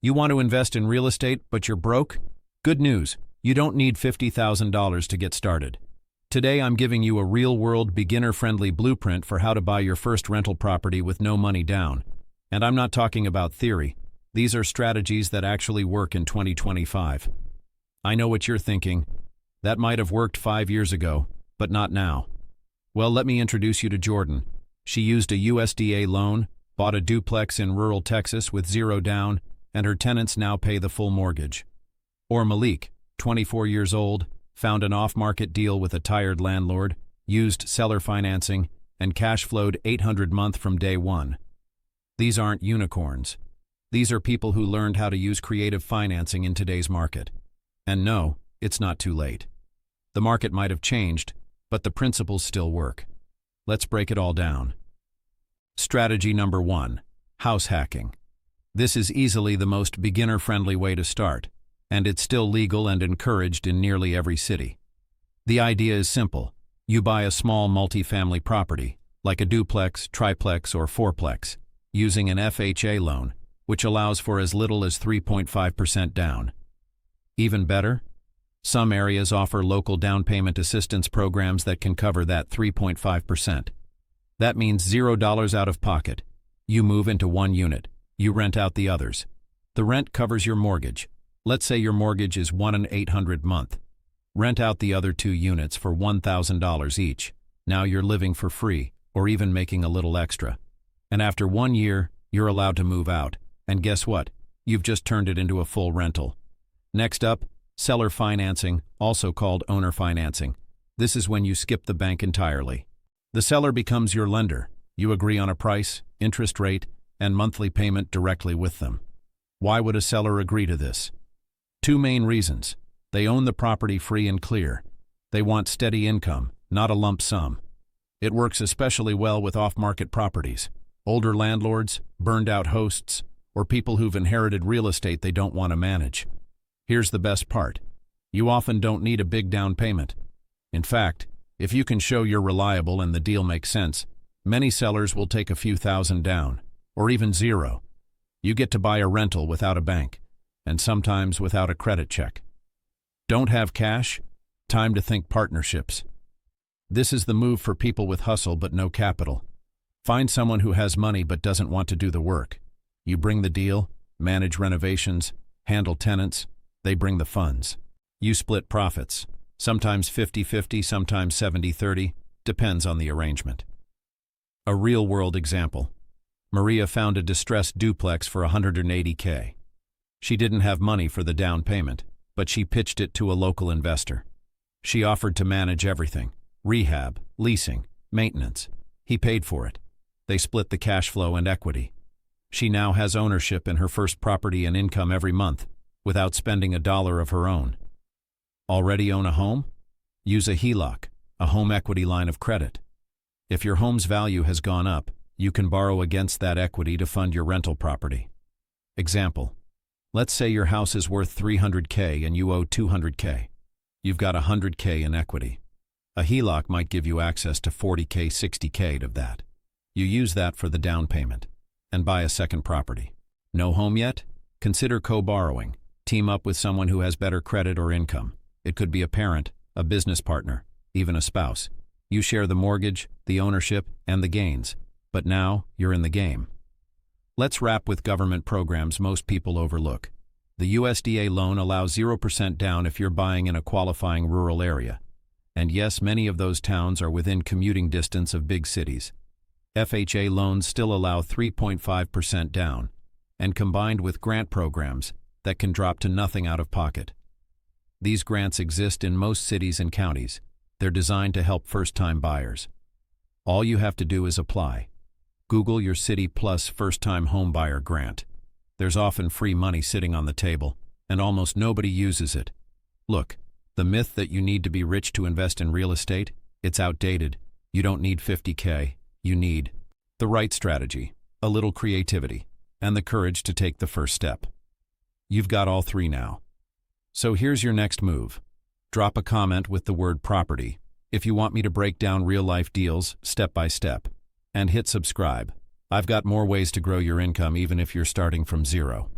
You want to invest in real estate, but you're broke? Good news, you don't need $50,000 to get started. Today I'm giving you a real-world, beginner-friendly blueprint for how to buy your first rental property with no money down. And I'm not talking about theory. These are strategies that actually work in 2025. I know what you're thinking. That might have worked 5 years ago, but not now. Well, let me introduce you to Jordan. She used a USDA loan, bought a duplex in rural Texas with zero down, and her tenants now pay the full mortgage. Or Malik, 24 years old, found an off-market deal with a tired landlord, used seller financing, and cash flowed $800 a month from day one. These aren't unicorns. These are people who learned how to use creative financing in today's market. And no, it's not too late. The market might have changed, but the principles still work. Let's break it all down. Strategy number 1, house hacking. This is easily the most beginner-friendly way to start, and it's still legal and encouraged in nearly every city. The idea is simple. You buy a small multifamily property, like a duplex, triplex, or fourplex, using an FHA loan, which allows for as little as 3.5% down. Even better, some areas offer local down payment assistance programs that can cover that 3.5%. That means $0 out of pocket. You move into one unit. You rent out the others. The rent covers your mortgage. Let's say your mortgage is $1,800 a month. Rent out the other 2 units for $1,000 each. Now you're living for free, or even making a little extra. And after 1 year, you're allowed to move out. And guess what? You've just turned it into a full rental. Next up, seller financing, also called owner financing. This is when you skip the bank entirely. The seller becomes your lender. You agree on a price, interest rate, and monthly payment directly with them. Why would a seller agree to this? 2 main reasons. They own the property free and clear. They want steady income, not a lump sum. It works especially well with off-market properties, older landlords, burned-out hosts, or people who've inherited real estate they don't want to manage. Here's the best part. You often don't need a big down payment. In fact, if you can show you're reliable and the deal makes sense, many sellers will take a few thousand down, or even zero. You get to buy a rental without a bank, and sometimes without a credit check. Don't have cash? Time to think partnerships. This is the move for people with hustle but no capital. Find someone who has money but doesn't want to do the work. You bring the deal, manage renovations, handle tenants, they bring the funds. You split profits, sometimes 50-50, sometimes 70-30, depends on the arrangement. A real-world example. Maria found a distressed duplex for $180K. She didn't have money for the down payment, but she pitched it to a local investor. She offered to manage everything: rehab, leasing, maintenance. He paid for it. They split the cash flow and equity. She now has ownership in her first property and income every month, without spending $1 of her own. Already own a home? Use a HELOC, a home equity line of credit. If your home's value has gone up, you can borrow against that equity to fund your rental property. Example. Let's say your house is worth $300K and you owe $200K. You've got $100K in equity. A HELOC might give you access to $40K, $60K of that. You use that for the down payment and buy a second property. No home yet? Consider co-borrowing. Team up with someone who has better credit or income. It could be a parent, a business partner, even a spouse. You share the mortgage, the ownership, and the gains. But now, you're in the game. Let's wrap with government programs most people overlook. The USDA loan allows 0% down if you're buying in a qualifying rural area. And yes, many of those towns are within commuting distance of big cities. FHA loans still allow 3.5% down, and combined with grant programs that can drop to nothing out of pocket. These grants exist in most cities and counties. They're designed to help first-time buyers. All you have to do is apply. Google your city plus first-time home buyer grant. There's often free money sitting on the table, and almost nobody uses it. Look, the myth that you need to be rich to invest in real estate, it's outdated. You don't need 50K. You need the right strategy, a little creativity, and the courage to take the first step. You've got all 3 now. So here's your next move. Drop a comment with the word property if you want me to break down real-life deals step by step. And hit subscribe. I've got more ways to grow your income even if you're starting from zero.